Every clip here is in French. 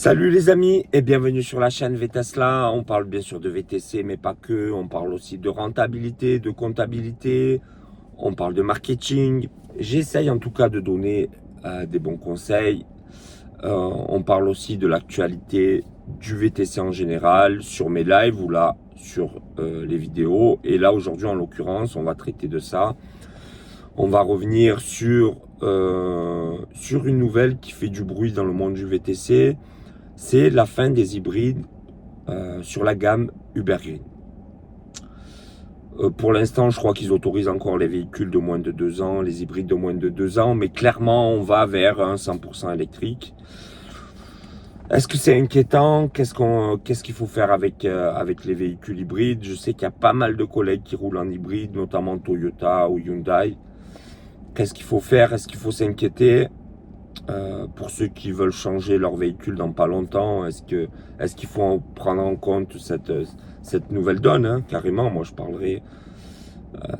Salut les amis et bienvenue sur la chaîne VTesla. On parle bien sûr de VTC mais pas que, on parle aussi de rentabilité, de comptabilité, on parle de marketing. J'essaye en tout cas de donner des bons conseils. On parle aussi de l'actualité du VTC en général sur mes lives ou là sur les vidéos. Et là aujourd'hui en l'occurrence on va traiter de ça. On va revenir sur une nouvelle qui fait du bruit dans le monde du VTC. C'est la fin des hybrides sur la gamme Uber Green. Pour l'instant, je crois qu'ils autorisent encore les véhicules de moins de 2 ans, les hybrides de moins de 2 ans, mais clairement, on va vers un 100% électrique. Est-ce que c'est inquiétant? Qu'est-ce qu'il faut faire avec les véhicules hybrides? Je sais qu'il y a pas mal de collègues qui roulent en hybride, notamment Toyota ou Hyundai. Qu'est-ce qu'il faut faire? Est-ce qu'il faut s'inquiéter? Pour ceux qui veulent changer leur véhicule dans pas longtemps, est-ce qu'il faut prendre en compte cette nouvelle donne, hein, carrément, moi je parlerai.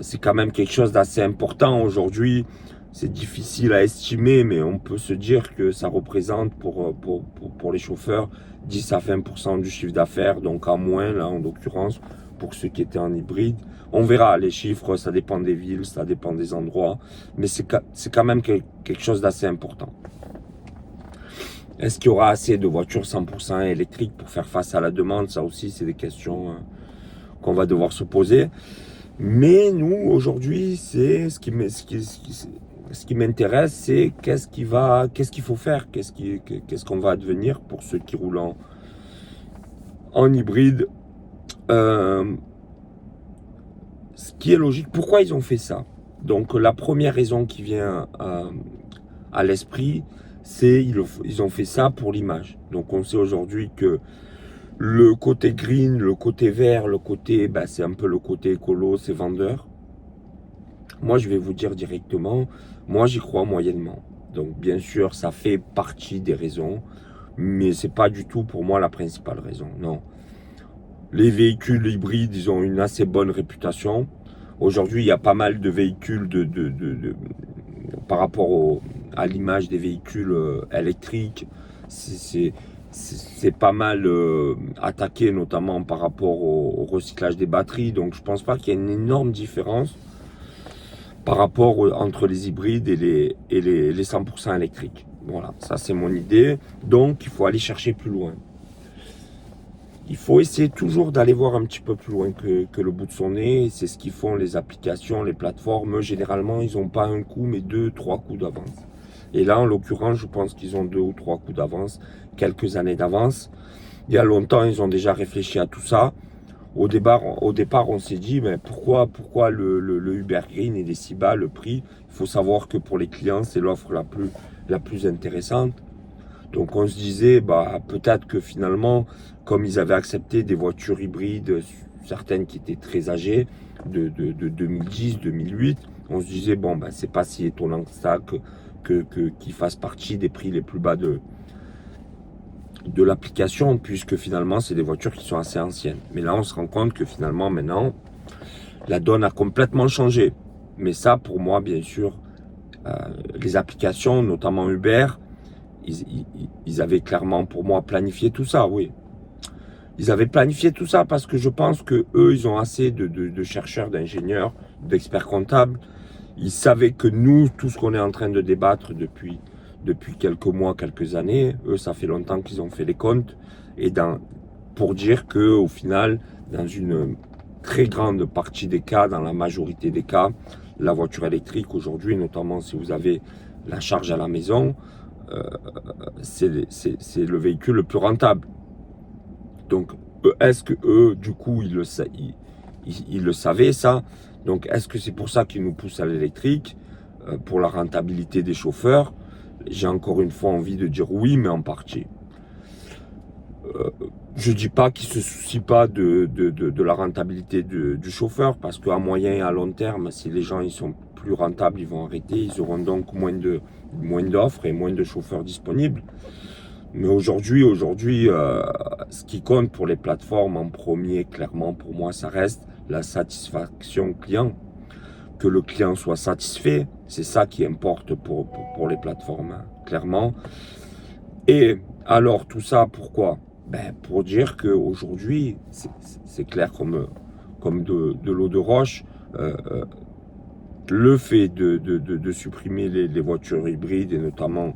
C'est quand même quelque chose d'assez important aujourd'hui. C'est difficile à estimer, mais on peut se dire que ça représente pour les chauffeurs 10 à 20% du chiffre d'affaires, donc en moins, là en l'occurrence, pour ceux qui étaient en hybride. On verra, les chiffres, ça dépend des villes, ça dépend des endroits, mais c'est quand même quelque chose d'assez important. Est-ce qu'il y aura assez de voitures 100% électriques pour faire face à la demande? Ça aussi, c'est des questions qu'on va devoir se poser. Mais nous, aujourd'hui, c'est ce qui m'intéresse, c'est qu'est-ce qu'il faut faire, qu'est-ce qu'on va advenir pour ceux qui roulent en hybride. Ce qui est logique, pourquoi ils ont fait ça? Donc la première raison qui vient à l'esprit, c'est ils ont fait ça pour l'image. Donc on sait aujourd'hui que le côté green, le côté vert, le côté, c'est un peu le côté écolo, c'est vendeur. Moi je vais vous dire directement, moi j'y crois moyennement. Donc bien sûr ça fait partie des raisons, mais c'est pas du tout pour moi la principale raison, non. Les véhicules hybrides, ils ont une assez bonne réputation. Aujourd'hui, il y a pas mal de véhicules par rapport à l'image des véhicules électriques. C'est pas mal attaqué, notamment par rapport au recyclage des batteries. Donc, je pense pas qu'il y ait une énorme différence par rapport entre les hybrides et les 100% électriques. Voilà, ça c'est mon idée. Donc, il faut aller chercher plus loin. Il faut essayer toujours d'aller voir un petit peu plus loin que le bout de son nez. C'est ce qu'ils font les applications, les plateformes. Généralement, ils n'ont pas un coup, mais 2-3 coups d'avance. Et là, en l'occurrence, je pense qu'ils ont 2 ou 3 coups d'avance, quelques années d'avance. Il y a longtemps, ils ont déjà réfléchi à tout ça. Au départ, on s'est dit, mais pourquoi le Uber Green est si bas, le prix? Il faut savoir que pour les clients, c'est l'offre la plus intéressante. Donc on se disait, peut-être que finalement, comme ils avaient accepté des voitures hybrides, certaines qui étaient très âgées, de 2010, 2008, on se disait, c'est pas si étonnant que ça qu'ils fassent partie des prix les plus bas de l'application, puisque finalement, c'est des voitures qui sont assez anciennes. Mais là, on se rend compte que finalement, maintenant, la donne a complètement changé. Mais ça, pour moi, bien sûr, les applications, notamment Uber, ils avaient clairement pour moi planifié tout ça, oui. Ils avaient planifié tout ça parce que je pense que eux, ils ont assez de chercheurs, d'ingénieurs, d'experts comptables. Ils savaient que nous, tout ce qu'on est en train de débattre depuis quelques mois, quelques années, eux, ça fait longtemps qu'ils ont fait les comptes. Et pour dire que au final, dans une très grande partie des cas, dans la majorité des cas, la voiture électrique aujourd'hui, notamment si vous avez la charge à la maison, c'est le véhicule le plus rentable. Donc, est-ce que eux, du coup, ils le savaient, ça? Donc, est-ce que c'est pour ça qu'ils nous poussent à l'électrique, pour la rentabilité des chauffeurs? J'ai encore une fois envie de dire oui, mais en partie. Je ne dis pas qu'ils ne se soucient pas de la rentabilité du chauffeur, parce qu'à moyen et à long terme, si les gens ils sont plus rentables, ils vont arrêter, ils auront donc moins d'offres et moins de chauffeurs disponibles. Mais aujourd'hui, ce qui compte pour les plateformes en premier, clairement, pour moi, ça reste la satisfaction client. Que le client soit satisfait, c'est ça qui importe pour les plateformes, hein, clairement. Et Alors tout ça, pourquoi? Pour dire qu'aujourd'hui, c'est clair comme de l'eau de roche, le fait de supprimer les voitures hybrides et notamment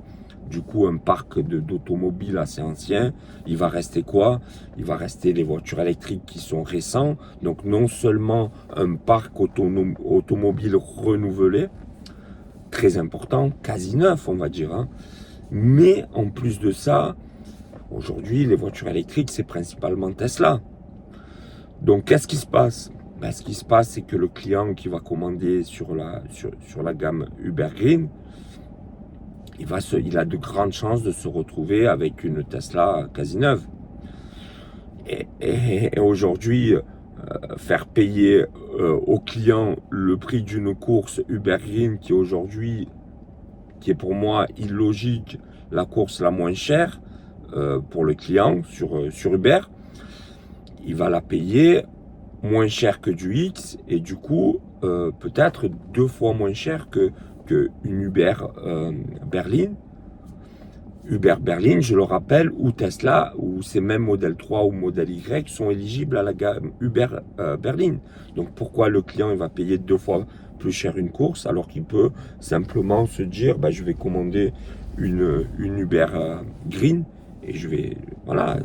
du coup un parc d'automobiles assez ancien, il va rester quoi? Il va rester les voitures électriques qui sont récents, donc non seulement un parc automobile renouvelé, très important, quasi neuf on va dire, hein, mais en plus de ça, aujourd'hui les voitures électriques c'est principalement Tesla. Donc qu'est-ce qui se passe? Ce qui se passe, c'est que le client qui va commander sur la gamme Uber Green, il a de grandes chances de se retrouver avec une Tesla quasi neuve. Et aujourd'hui, faire payer au client le prix d'une course Uber Green qui est pour moi illogique, la course la moins chère pour le client sur Uber, il va la payer moins cher que du X et du coup peut-être 2 fois moins cher que une Uber Berlin. Uber Berlin, je le rappelle, ou Tesla, ou ces mêmes modèles 3 ou modèle Y sont éligibles à la gamme Uber Berlin. Donc pourquoi le client il va payer 2 fois plus cher une course alors qu'il peut simplement se dire je vais commander une Uber Green et je vais voilà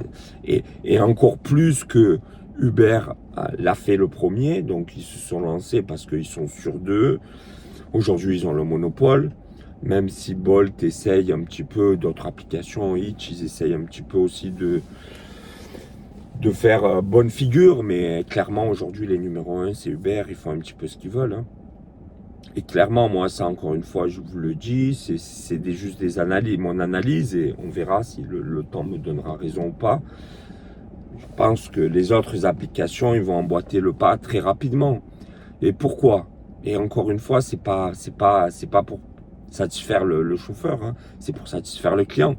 et encore plus que Uber l'a fait le premier, donc ils se sont lancés parce qu'ils sont sûrs d'eux. Aujourd'hui, ils ont le monopole. Même si Bolt essaye un petit peu, d'autres applications, Hitch, ils essayent un petit peu aussi de faire bonne figure, mais clairement, aujourd'hui, les numéros 1, c'est Uber, ils font un petit peu ce qu'ils veulent. Hein. Et clairement, moi, ça, encore une fois, je vous le dis, c'est juste des analyses, mon analyse, et on verra si le temps me donnera raison ou pas. Je pense que les autres applications, ils vont emboîter le pas très rapidement. Et pourquoi? Et encore une fois, c'est pas pour satisfaire le chauffeur, hein, c'est pour satisfaire le client.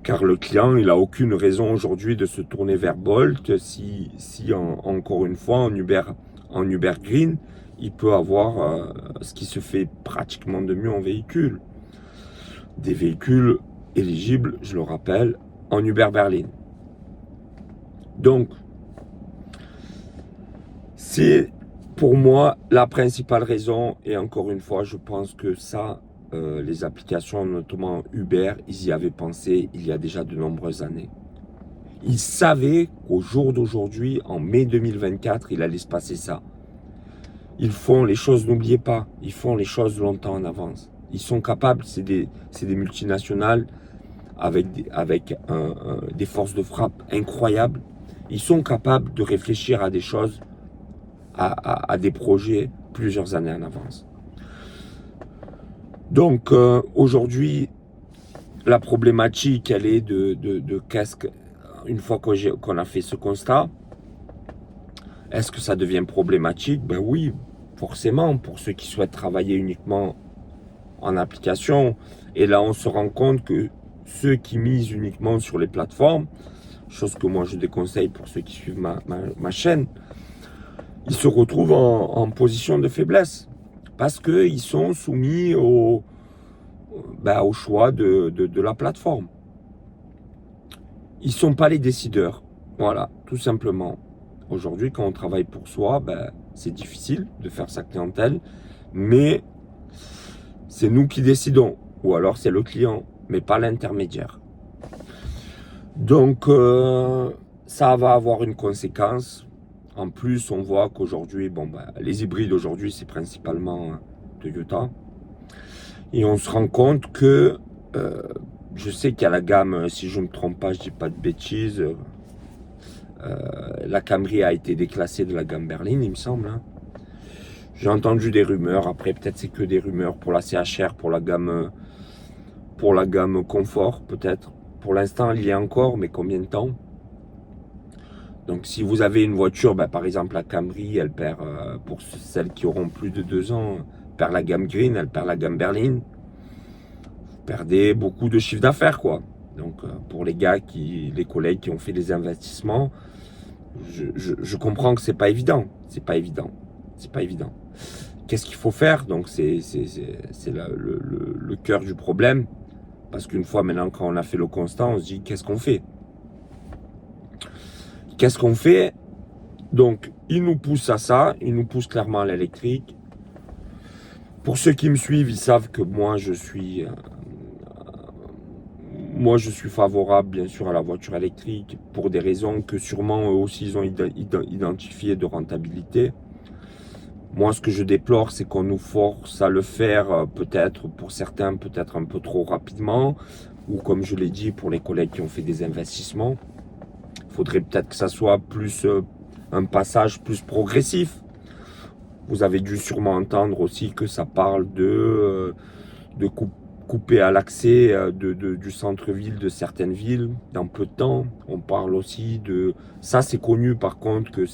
Car le client, il a aucune raison aujourd'hui de se tourner vers Bolt si encore une fois, en Uber Green, il peut avoir ce qui se fait pratiquement de mieux en véhicule. Des véhicules éligibles, je le rappelle, en Uber Berlin. Donc, c'est pour moi la principale raison, et encore une fois, je pense que ça, les applications, notamment Uber, ils y avaient pensé il y a déjà de nombreuses années. Ils savaient qu'au jour d'aujourd'hui, en mai 2024, il allait se passer ça. Ils font les choses, n'oubliez pas, ils font les choses longtemps en avance. Ils sont capables, c'est des multinationales avec des forces de frappe incroyables. Ils sont capables de réfléchir à des choses, à des projets plusieurs années en avance. Donc aujourd'hui, la problématique, elle est de qu'est-ce que, une fois qu'on a fait ce constat, est-ce que ça devient problématique? Ben oui, forcément, pour ceux qui souhaitent travailler uniquement en application. Et là, on se rend compte que ceux qui misent uniquement sur les plateformes, chose que moi je déconseille pour ceux qui suivent ma chaîne, ils se retrouvent en position de faiblesse parce qu'ils sont soumis au choix de la plateforme. Ils ne sont pas les décideurs. Voilà, tout simplement. Aujourd'hui, quand on travaille pour soi, c'est difficile de faire sa clientèle, mais c'est nous qui décidons. Ou alors c'est le client, mais pas l'intermédiaire. Donc, ça va avoir une conséquence. En plus, on voit qu'aujourd'hui, les hybrides aujourd'hui, c'est principalement Toyota. Et on se rend compte que, je sais qu'il y a la gamme, si je ne me trompe pas, je ne dis pas de bêtises, la Camry a été déclassée de la gamme Berlin, il me semble. Hein. J'ai entendu des rumeurs, après peut-être c'est que des rumeurs pour la CHR, pour la gamme confort, peut-être. Pour l'instant, il y a encore, mais combien de temps? Donc si vous avez une voiture, par exemple la Camry, elle perd, pour celles qui auront plus de 2 ans, perd la gamme Green, elle perd la gamme Berlin. Vous perdez beaucoup de chiffre d'affaires, quoi. Donc pour les collègues qui ont fait des investissements, je comprends que c'est pas évident. C'est pas évident. Qu'est-ce qu'il faut faire? Donc c'est le cœur du problème. Parce qu'une fois maintenant, quand on a fait le constat, on se dit, qu'est-ce qu'on fait? Qu'est-ce qu'on fait? Donc, il nous pousse à ça, il nous pousse clairement à l'électrique. Pour ceux qui me suivent, ils savent que moi, je suis favorable, bien sûr, à la voiture électrique pour des raisons que sûrement eux aussi, ils ont identifiées de rentabilité. Moi, ce que je déplore, c'est qu'on nous force à le faire, peut-être pour certains, peut-être un peu trop rapidement, ou comme je l'ai dit, pour les collègues qui ont fait des investissements. Il faudrait peut-être que ça soit plus un passage plus progressif. Vous avez dû sûrement entendre aussi que ça parle de couper à l'accès du centre-ville de certaines villes dans peu de temps. On parle aussi de... Ça, c'est connu par contre que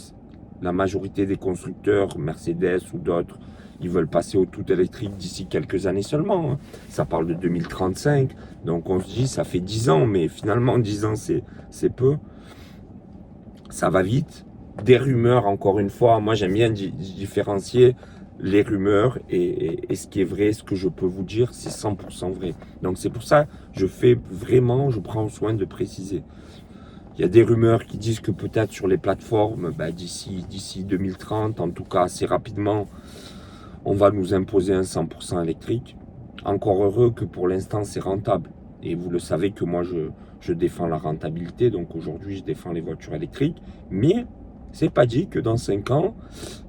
la majorité des constructeurs, Mercedes ou d'autres, ils veulent passer au tout électrique d'ici quelques années seulement. Ça parle de 2035. Donc on se dit, ça fait 10 ans, mais finalement 10 ans, c'est peu. Ça va vite. Des rumeurs, encore une fois, moi j'aime bien différencier les rumeurs et ce qui est vrai, ce que je peux vous dire, c'est 100% vrai. Donc c'est pour ça que je prends soin de préciser. Il y a des rumeurs qui disent que peut-être sur les plateformes, d'ici 2030, en tout cas assez rapidement, on va nous imposer un 100% électrique. Encore heureux que pour l'instant c'est rentable. Et vous le savez que moi je défends la rentabilité, donc aujourd'hui je défends les voitures électriques. Mais c'est pas dit que dans 5 ans,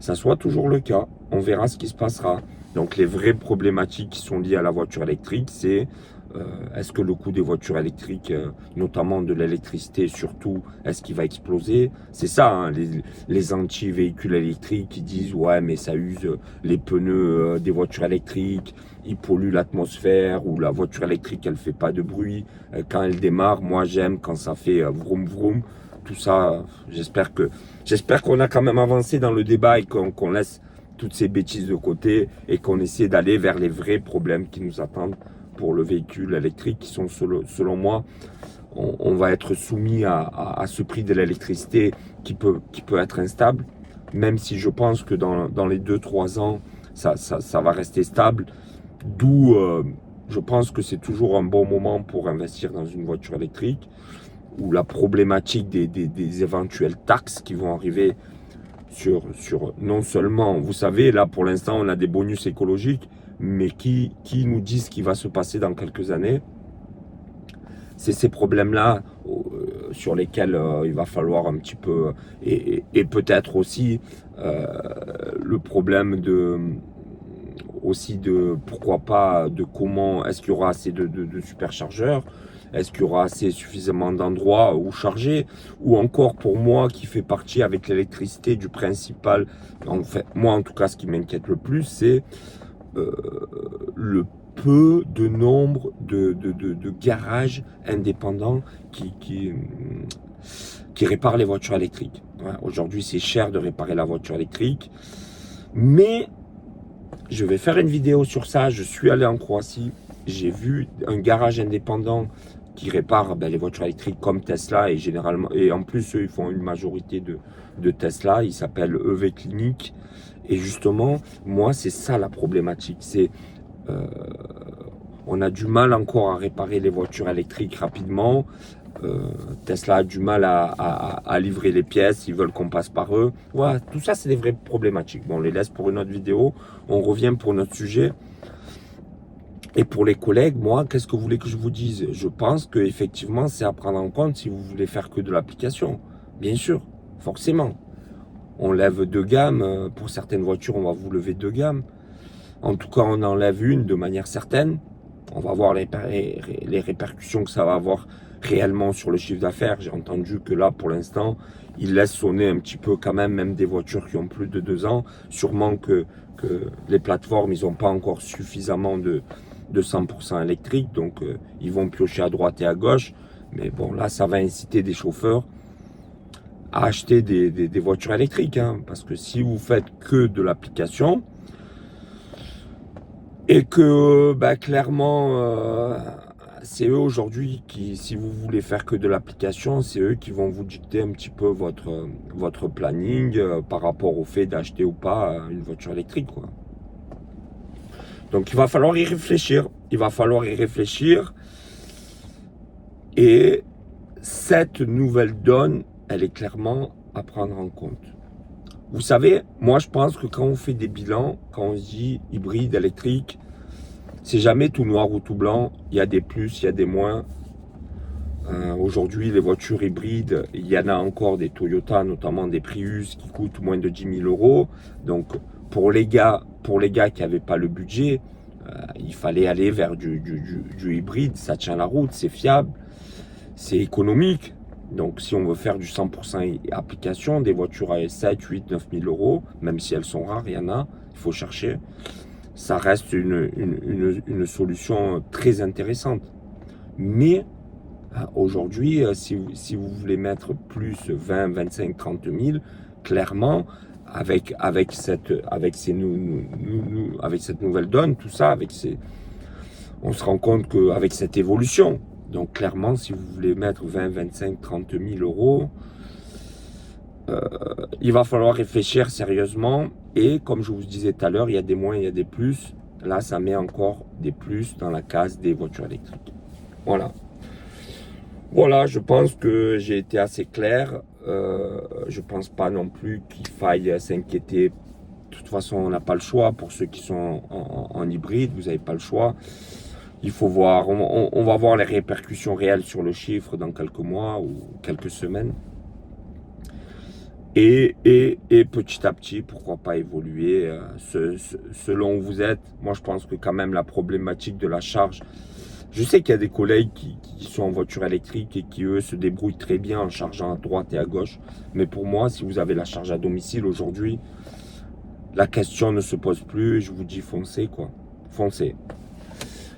ça soit toujours le cas. On verra ce qui se passera. Donc les vraies problématiques qui sont liées à la voiture électrique, c'est est-ce que le coût des voitures électriques, notamment de l'électricité surtout, est-ce qu'il va exploser? C'est ça, hein, les anti-véhicules électriques qui disent ouais mais ça use les pneus des voitures électriques, ils polluent l'atmosphère, ou la voiture électrique elle fait pas de bruit quand elle démarre. Moi j'aime quand ça fait vroom vroom. Tout ça, j'espère qu'on a quand même avancé dans le débat et qu'on laisse toutes ces bêtises de côté et qu'on essaie d'aller vers les vrais problèmes qui nous attendent pour le véhicule électrique, qui sont selon moi, on va être soumis à ce prix de l'électricité qui peut être instable, même si je pense que dans les 2-3 ans, ça va rester stable, d'où je pense que c'est toujours un bon moment pour investir dans une voiture électrique, ou la problématique des éventuelles taxes qui vont arriver sur non seulement, vous savez, là pour l'instant on a des bonus écologiques, mais qui nous disent ce qui va se passer dans quelques années. C'est ces problèmes-là sur lesquels il va falloir un petit peu, et peut-être aussi le problème pourquoi pas, de comment, est-ce qu'il y aura assez de superchargeurs, est-ce qu'il y aura suffisamment d'endroits où charger, ou encore pour moi qui fait partie avec l'électricité du principal, en fait, moi en tout cas ce qui m'inquiète le plus, c'est le peu de nombre de garages indépendants qui réparent les voitures électriques. Ouais, aujourd'hui c'est cher de réparer la voiture électrique, mais je vais faire une vidéo sur ça. Je suis allé en Croatie, j'ai vu un garage indépendant qui répare les voitures électriques comme Tesla, et en plus eux, ils font une majorité de Tesla. Il s'appelle EV Clinic, et justement moi c'est ça la problématique, c'est on a du mal encore à réparer les voitures électriques rapidement. Tesla a du mal à livrer les pièces, ils veulent qu'on passe par eux. Ouais, tout ça c'est des vraies problématiques. Bon, on les laisse pour une autre vidéo, on revient pour notre sujet. Et pour les collègues, moi, qu'est-ce que vous voulez que je vous dise? Je pense qu'effectivement c'est à prendre en compte si vous voulez faire que de l'application. Bien sûr, forcément. On lève 2 gammes, pour certaines voitures on va vous lever 2 gammes. En tout cas on enlève une de manière certaine. On va voir les répercussions que ça va avoir réellement sur le chiffre d'affaires. J'ai entendu que là, pour l'instant, ils laissent sonner un petit peu quand même des voitures qui ont plus de 2 ans. Sûrement que les plateformes, ils n'ont pas encore suffisamment de 100% électrique. Donc, ils vont piocher à droite et à gauche. Mais bon, là, ça va inciter des chauffeurs à acheter des voitures électriques. Hein, parce que si vous faites que de l'application, et que clairement, c'est eux aujourd'hui qui, si vous voulez faire que de l'application, c'est eux qui vont vous dicter un petit peu votre planning par rapport au fait d'acheter ou pas une voiture électrique, quoi. Donc il va falloir y réfléchir. Il va falloir y réfléchir. Et cette nouvelle donne, elle est clairement à prendre en compte. Vous savez, moi je pense que quand on fait des bilans, quand on se dit hybride, électrique, c'est jamais tout noir ou tout blanc. Il y a des plus, il y a des moins. Aujourd'hui, les voitures hybrides, il y en a encore des Toyota, notamment des Prius, qui coûtent moins de 10 000 euros. Donc, pour les gars qui n'avaient pas le budget, il fallait aller vers du hybride. Ça tient la route, c'est fiable, c'est économique. Donc, si on veut faire du 100% application, des voitures à 7, 8, 9 000 euros, même si elles sont rares, il y en a, il faut chercher. Ça reste une solution très intéressante. Mais aujourd'hui, si vous voulez mettre plus 20, 25, 30 000, clairement, avec cette nouvelle donne, tout ça, on se rend compte qu'avec cette évolution, donc clairement, si vous voulez mettre 20, 25, 30 000 euros, il va falloir réfléchir sérieusement. Et comme je vous disais tout à l'heure, il y a des moins, il y a des plus. Là, ça met encore des plus dans la case des voitures électriques. Voilà. Voilà, je pense que j'ai été assez clair. Je pense pas non plus qu'il faille s'inquiéter. De toute façon, on n'a pas le choix. Pour ceux qui sont en hybride, vous n'avez pas le choix. Il faut voir, on va voir les répercussions réelles sur le chiffre dans quelques mois ou quelques semaines. Et petit à petit, pourquoi pas évoluer selon où vous êtes. Moi, je pense que quand même la problématique de la charge, je sais qu'il y a des collègues qui sont en voiture électrique et qui, eux, se débrouillent très bien en chargeant à droite et à gauche. Mais pour moi, si vous avez la charge à domicile aujourd'hui, la question ne se pose plus. Je vous dis foncez, quoi. Foncez.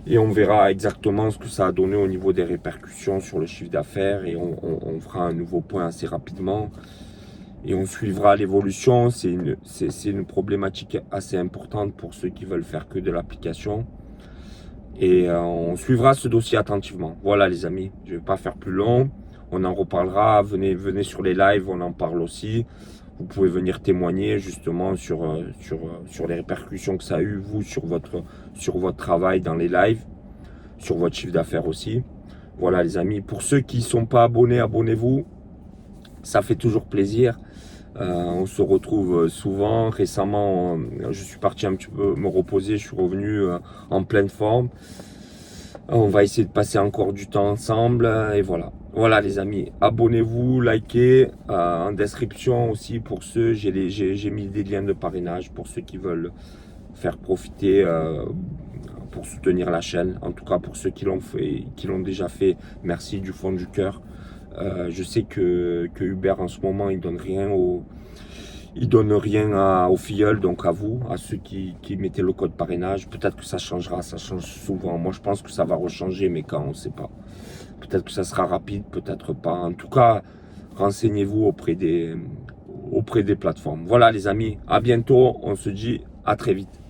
Et on verra exactement ce que ça a donné au niveau des répercussions sur le chiffre d'affaires. Et on fera un nouveau point assez rapidement. Et on suivra l'évolution. C'est une problématique assez importante pour ceux qui veulent faire que de l'application. Et on suivra ce dossier attentivement. Voilà les amis, je ne vais pas faire plus long. On en reparlera, venez sur les lives, on en parle aussi. Vous pouvez venir témoigner justement sur les répercussions que ça a eu, vous, sur votre travail dans les lives, sur votre chiffre d'affaires aussi. Voilà les amis, pour ceux qui ne sont pas abonnés, abonnez-vous. Ça fait toujours plaisir. On se retrouve souvent. Récemment, je suis parti un petit peu me reposer. Je suis revenu en pleine forme. On va essayer de passer encore du temps ensemble. Et voilà. Voilà les amis. Abonnez-vous, likez. En description aussi pour ceux. J'ai mis des liens de parrainage pour ceux qui veulent faire profiter pour soutenir la chaîne. En tout cas pour ceux qui l'ont fait, qui l'ont déjà fait. Merci du fond du cœur. Je sais que Uber en ce moment il donne rien aux filleuls, donc à vous, à ceux qui mettaient le code parrainage. Peut-être que ça changera, ça change souvent. Moi je pense que ça va rechanger, mais quand on ne sait pas. Peut-être que ça sera rapide, peut-être pas. En tout cas, renseignez-vous auprès des plateformes. Voilà les amis, à bientôt. On se dit à très vite.